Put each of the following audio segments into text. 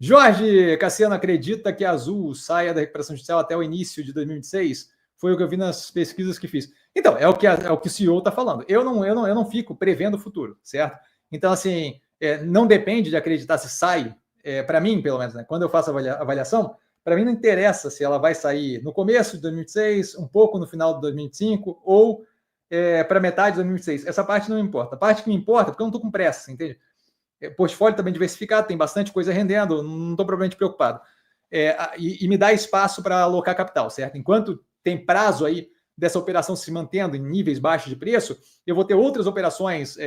Jorge Cassiano acredita que a Azul saia da recuperação judicial até o início de 2026? Foi o que eu vi nas pesquisas que fiz. Então, é o que o CEO está falando. Eu não fico prevendo o futuro, certo? Então, assim, não depende de acreditar se sai, para mim, pelo menos, né? Quando eu faço a avaliação, para mim não interessa se ela vai sair no começo de 2026, um pouco no final de 2025 ou para metade de 2026. Essa parte não importa. A parte que me importa, porque eu não estou com pressa, entende? Portfólio também diversificado, tem bastante coisa rendendo, não estou propriamente preocupado. E me dá espaço para alocar capital, certo? Enquanto tem prazo aí dessa operação se mantendo em níveis baixos de preço, eu vou ter outras operações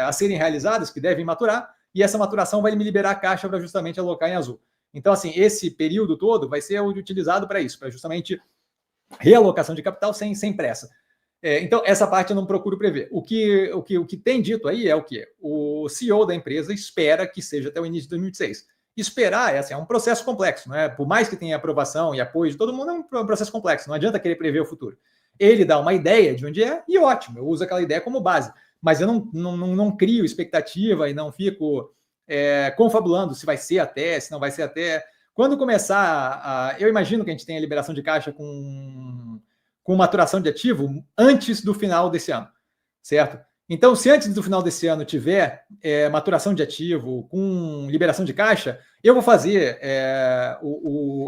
a serem realizadas que devem maturar, e essa maturação vai me liberar caixa para justamente alocar em Azul. Então, assim, esse período todo vai ser utilizado para isso, para justamente realocação de capital sem pressa. Então, essa parte eu não procuro prever. O que tem dito aí é o quê? O CEO da empresa espera que seja até o início de 2026. Esperar é um processo complexo, não é? Por mais que tenha aprovação e apoio de todo mundo, é um processo complexo. Não adianta querer prever o futuro. Ele dá uma ideia de onde é e ótimo, eu uso aquela ideia como base. Mas eu não crio expectativa e não fico confabulando se vai ser até, se não vai ser até. Quando começar, eu imagino que a gente tenha liberação de caixa com maturação de ativo antes do final desse ano, certo? Então, se antes do final desse ano tiver maturação de ativo com liberação de caixa, eu vou fazer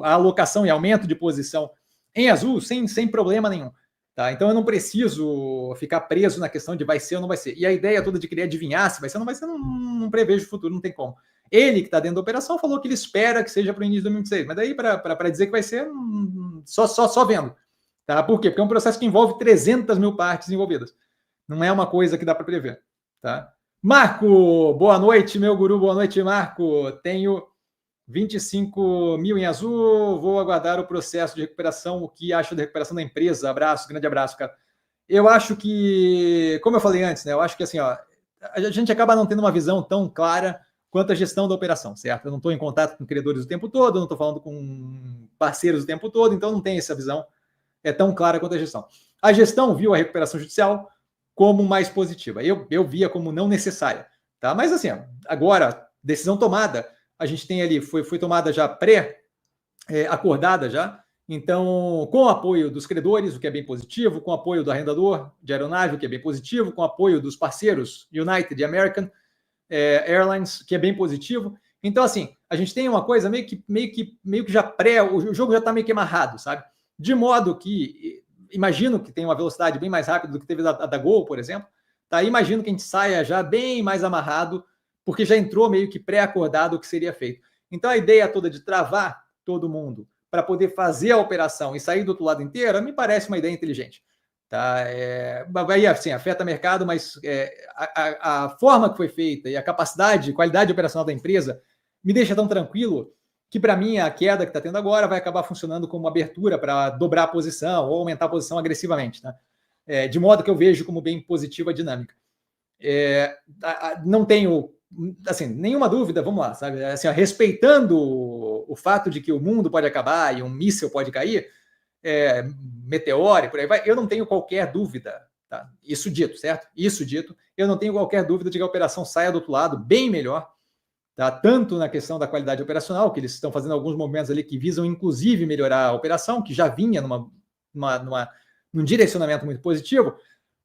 a alocação e aumento de posição em Azul sem problema nenhum. Tá? Então, eu não preciso ficar preso na questão de vai ser ou não vai ser. E a ideia toda de querer adivinhar se vai ser ou não vai ser, não prevejo o futuro, não tem como. Ele, que está dentro da operação, falou que ele espera que seja para o início de 2026. Mas daí, para dizer que vai ser, só vendo. Tá? Por quê? Porque é um processo que envolve 300 mil partes envolvidas. Não é uma coisa que dá para prever. Tá? Marco, boa noite, meu guru. Boa noite, Marco. Tenho 25 mil em Azul. Vou aguardar o processo de recuperação. O que acho da recuperação da empresa? Abraço, grande abraço, cara. Eu acho que, como eu falei antes, né? Eu acho que assim, ó, a gente acaba não tendo uma visão tão clara quanto a gestão da operação, certo? Eu não estou em contato com credores o tempo todo, eu não estou falando com parceiros o tempo todo, então não tem essa visão tão clara quanto a gestão. A gestão viu a recuperação judicial como mais positiva. Eu via como não necessária. Tá? Mas assim, agora, decisão tomada, a gente tem ali, foi tomada já acordada já, então, com o apoio dos credores, o que é bem positivo, com o apoio do arrendador de aeronave, o que é bem positivo, com o apoio dos parceiros United e American Airlines, que é bem positivo. Então, assim, a gente tem uma coisa meio que já o jogo já está meio que amarrado, sabe? De modo que, imagino que tem uma velocidade bem mais rápida do que teve a da Gol, por exemplo. Tá? Imagino que a gente saia já bem mais amarrado, porque já entrou meio que pré-acordado o que seria feito. Então, a ideia toda de travar todo mundo para poder fazer a operação e sair do outro lado inteiro, me parece uma ideia inteligente. Tá? Aí, assim, afeta o mercado, mas a forma que foi feita e a capacidade, qualidade operacional da empresa me deixa tão tranquilo que, para mim, a queda que está tendo agora vai acabar funcionando como uma abertura para dobrar a posição ou aumentar a posição agressivamente. Tá? De modo que eu vejo como bem positiva a dinâmica. Não tenho assim, nenhuma dúvida, vamos lá, sabe? Assim, respeitando o fato de que o mundo pode acabar e um míssil pode cair, meteoro e por aí vai, eu não tenho qualquer dúvida, tá? Isso dito, certo? Isso dito, eu não tenho qualquer dúvida de que a operação saia do outro lado bem melhor, tá? Tanto na questão da qualidade operacional, que eles estão fazendo alguns movimentos ali que visam, inclusive, melhorar a operação, que já vinha num direcionamento muito positivo,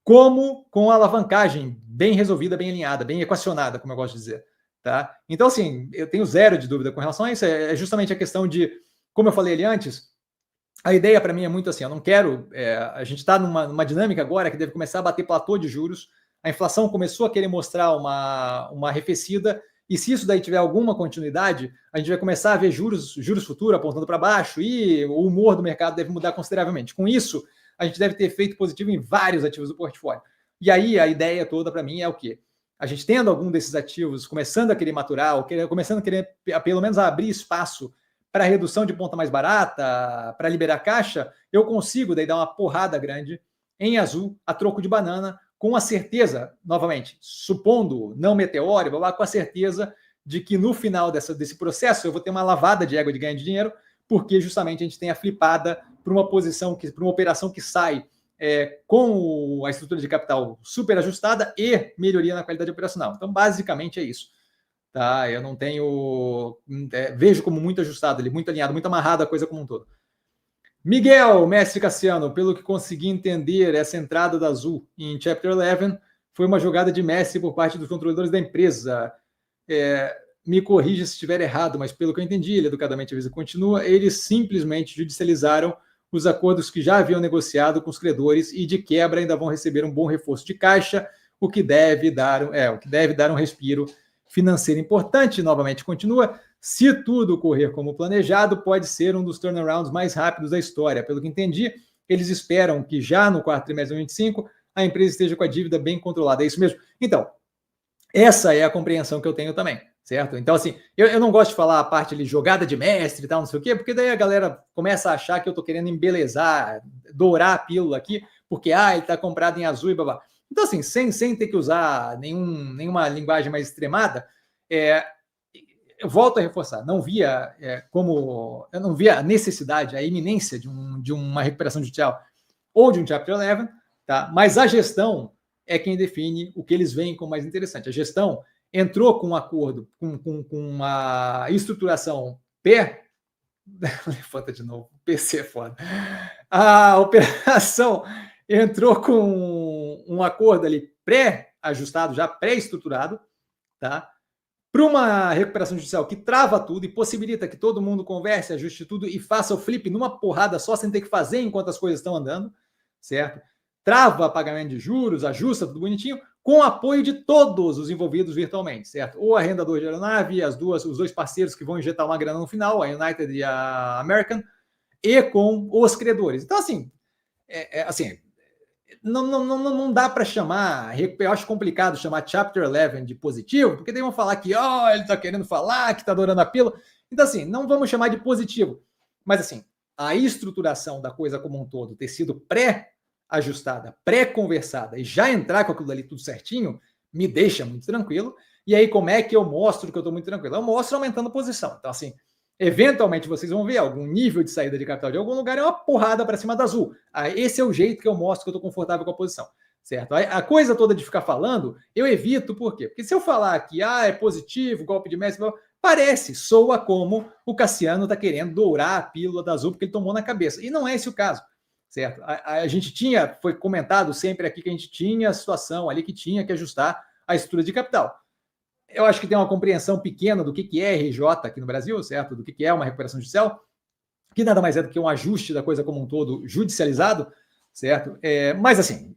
como com a alavancagem bem resolvida, bem alinhada, bem equacionada, como eu gosto de dizer. Tá? Então, assim, eu tenho zero de dúvida com relação a isso. É justamente a questão de, como eu falei ali antes, a ideia para mim é muito assim, eu não quero... a gente está numa dinâmica agora que deve começar a bater platô de juros, a inflação começou a querer mostrar uma arrefecida, e se isso daí tiver alguma continuidade, a gente vai começar a ver juros futuros apontando para baixo, e o humor do mercado deve mudar consideravelmente. Com isso, a gente deve ter efeito positivo em vários ativos do portfólio. E aí a ideia toda para mim é o quê? A gente tendo algum desses ativos começando a querer maturar, ou começando a querer pelo menos a abrir espaço para redução de ponta mais barata, para liberar caixa, eu consigo daí dar uma porrada grande em Azul a troco de banana, com a certeza, novamente, supondo não meteoro, com a certeza de que no final desse processo eu vou ter uma lavada de égua de ganho de dinheiro, porque justamente a gente tem a flipada para uma posição, para uma operação que sai com a estrutura de capital super ajustada e melhoria na qualidade operacional. Então, basicamente é isso. tá? Eu não tenho... vejo como muito ajustado, muito alinhado, muito amarrado a coisa como um todo. Miguel, mestre Cassiano, pelo que consegui entender, essa entrada da Azul em Chapter 11 foi uma jogada de mestre por parte dos controladores da empresa. Me corrija se estiver errado, mas pelo que eu entendi, ele educadamente avisa, continua, eles simplesmente judicializaram os acordos que já haviam negociado com os credores e de quebra ainda vão receber um bom reforço de caixa, o que deve dar um respiro financeiro importante. Novamente continua, se tudo correr como planejado, pode ser um dos turnarounds mais rápidos da história. Pelo que entendi, eles esperam que já no quarto trimestre de 2025 a empresa esteja com a dívida bem controlada. É isso mesmo? Então, essa é a compreensão que eu tenho também, certo? Então, assim, eu não gosto de falar a parte ali, jogada de mestre e tal, não sei o quê, porque daí a galera começa a achar que eu tô querendo embelezar, dourar a pílula aqui, porque, ele tá comprado em azul e babá. Então, assim, sem ter que usar nenhuma linguagem mais extremada, eu volto a reforçar, não via eu não via a necessidade, a iminência de uma recuperação judicial ou de um Chapter 11, tá? Mas a gestão é quem define o que eles veem como mais interessante. A gestão entrou com um acordo, com uma estruturação levanta de novo, PC é foda. A operação entrou com um acordo ali pré-ajustado, já pré-estruturado, tá? Para uma recuperação judicial que trava tudo e possibilita que todo mundo converse, ajuste tudo e faça o flip numa porrada só, sem ter que fazer enquanto as coisas estão andando, certo? Trava pagamento de juros, ajusta tudo bonitinho, com o apoio de todos os envolvidos virtualmente, certo? O arrendador de aeronave, os dois parceiros que vão injetar uma grana no final, a United e a American, e com os credores. Então, assim, não dá para chamar, eu acho complicado chamar Chapter 11 de positivo, porque daí vão falar que ele está querendo falar, que está adorando a pílula. Então, assim, não vamos chamar de positivo. Mas, assim, a estruturação da coisa como um todo ter sido pré-ajustada, pré-conversada e já entrar com aquilo ali tudo certinho, me deixa muito tranquilo. E aí, como é que eu mostro que eu estou muito tranquilo? Eu mostro aumentando posição. Então, assim, eventualmente vocês vão ver algum nível de saída de capital de algum lugar, é uma porrada para cima da Azul. Esse é o jeito que eu mostro que eu estou confortável com a posição, certo? A coisa toda de ficar falando, eu evito, por quê? Porque se eu falar que é positivo, golpe de mestre, soa como o Cassiano está querendo dourar a pílula da Azul porque ele tomou na cabeça. E não é esse o caso, certo? A gente foi comentado sempre aqui que a gente tinha a situação ali que tinha que ajustar a estrutura de capital. Eu acho que tem uma compreensão pequena do que é RJ aqui no Brasil, certo? Do que é uma recuperação judicial, que nada mais é do que um ajuste da coisa como um todo judicializado, certo? Mas, assim,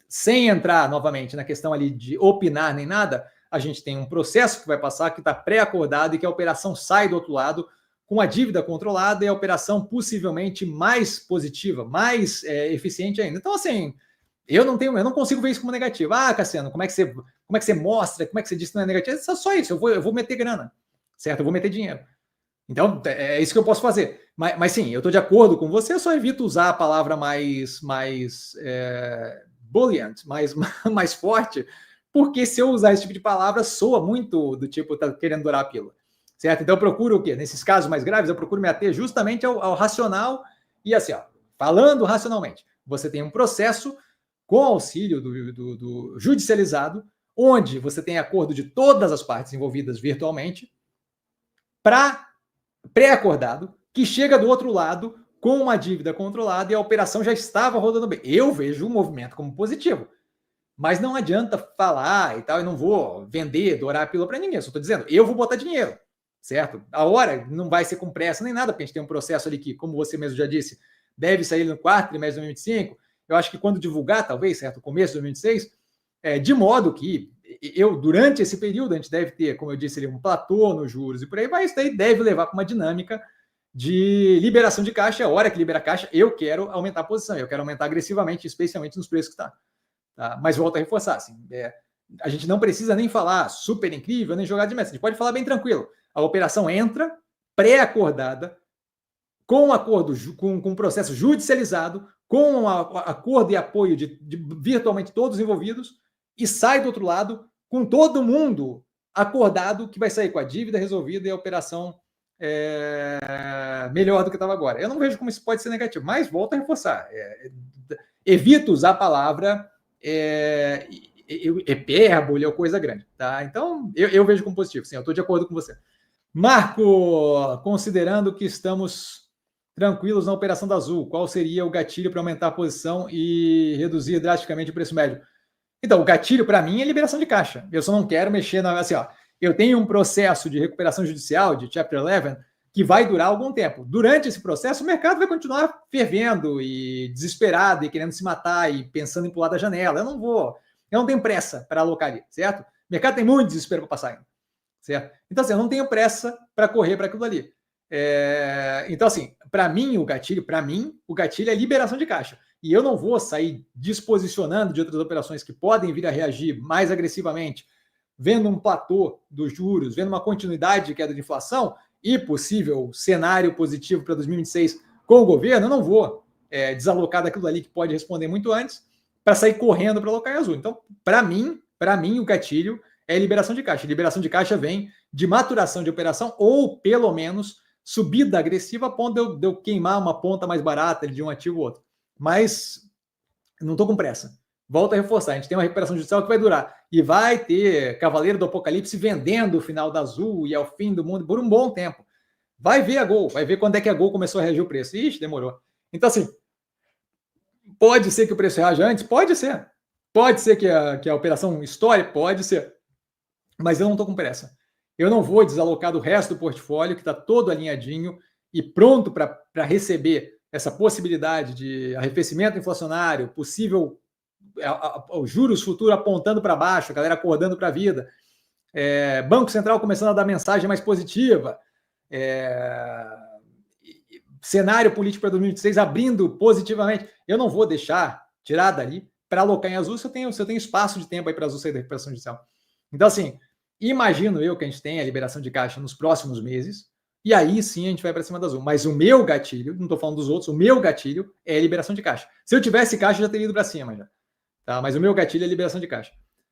sem entrar novamente na questão ali de opinar nem nada, a gente tem um processo que vai passar, que está pré-acordado e que a operação sai do outro lado com a dívida controlada e a operação possivelmente mais positiva, mais eficiente ainda. Então, assim, eu não consigo ver isso como negativo. Cassiano, como é que você mostra, como é que você diz que não é negativo? É só isso, eu vou meter grana, certo? Eu vou meter dinheiro. Então, é isso que eu posso fazer. Mas sim, eu estou de acordo com você, eu só evito usar a palavra mais bulliant, mais forte, porque se eu usar esse tipo de palavra, soa muito do tipo, tá querendo dourar a pílula, certo? Então eu procuro o quê? Nesses casos mais graves, eu procuro me ater justamente ao racional e assim, falando racionalmente. Você tem um processo com auxílio do judicializado, onde você tem acordo de todas as partes envolvidas virtualmente, pré-acordado, que chega do outro lado com uma dívida controlada e a operação já estava rodando bem. Eu vejo o movimento como positivo, mas não adianta falar e tal, eu não vou vender, dourar a pílula para ninguém, só estou dizendo, eu vou botar dinheiro, certo? A hora não vai ser com pressa nem nada, porque a gente tem um processo ali que, como você mesmo já disse, deve sair no quarto trimestre de 2025, eu acho que quando divulgar, talvez, certo, começo de 2026, de modo que durante esse período, a gente deve ter, como eu disse, um platô nos juros e por aí vai, isso daí deve levar para uma dinâmica de liberação de caixa. A hora que libera a caixa, eu quero aumentar a posição, eu quero aumentar agressivamente, especialmente nos preços que está. Tá? Mas volto a reforçar, assim, a gente não precisa nem falar super incrível, nem jogar de mestre, a gente pode falar bem tranquilo. A operação entra pré-acordada, com um acordo, com um processo judicializado, com um acordo e apoio de virtualmente todos os envolvidos, e sai do outro lado com todo mundo acordado que vai sair com a dívida resolvida e a operação melhor do que estava agora. Eu não vejo como isso pode ser negativo, mas volto a reforçar. Evito usar a palavra hipérbole ou coisa grande, tá? Então, eu vejo como positivo, sim, eu estou de acordo com você. Marco, considerando que estamos tranquilos na operação da Azul, qual seria o gatilho para aumentar a posição e reduzir drasticamente o preço médio? Então, o gatilho para mim é liberação de caixa. Eu só não quero mexer na. Assim, ó, eu tenho um processo de recuperação judicial, de Chapter 11, que vai durar algum tempo. Durante esse processo, o mercado vai continuar fervendo e desesperado e querendo se matar e pensando em pular da janela. Eu não tenho pressa para alocar ali, certo? O mercado tem muito desespero para passar ainda, certo? Então, assim, eu não tenho pressa para correr para aquilo ali. Então, assim, para mim, o gatilho é liberação de caixa. E eu não vou sair disposicionando de outras operações que podem vir a reagir mais agressivamente, vendo um platô dos juros, vendo uma continuidade de queda de inflação e possível cenário positivo para 2026 com o governo. Eu não vou desalocar daquilo ali que pode responder muito antes para sair correndo para alocar em Azul. Então, para mim, o gatilho é liberação de caixa. Liberação de caixa vem de maturação de operação ou, pelo menos, subida agressiva a ponto de eu queimar uma ponta mais barata de um ativo ou outro. Mas não estou com pressa. Volto a reforçar, a gente tem uma recuperação judicial que vai durar. E vai ter Cavaleiro do Apocalipse vendendo o final da Azul e ao fim do mundo por um bom tempo. Vai ver a Gol, vai ver quando é que a Gol começou a reagir o preço. Ixi, demorou. Então, assim, pode ser que o preço reaja antes? Pode ser. Pode ser que a operação estoure? Pode ser. Mas eu não estou com pressa. Eu não vou desalocar do resto do portfólio, que está todo alinhadinho e pronto para receber essa possibilidade de arrefecimento inflacionário, possível os juros futuros apontando para baixo, a galera acordando para a vida, Banco Central começando a dar mensagem mais positiva, cenário político para 2026 abrindo positivamente. Eu não vou deixar tirar dali para alocar em Azul se eu tenho espaço de tempo aí para Azul sair da recuperação judicial. Então, assim, imagino eu que a gente tenha a liberação de caixa nos próximos meses, e aí sim a gente vai para cima da Azul. Mas o meu gatilho, não estou falando dos outros, o meu gatilho é a liberação de caixa. Se eu tivesse caixa, eu já teria ido para cima já. Tá? Mas o meu gatilho é a liberação de caixa.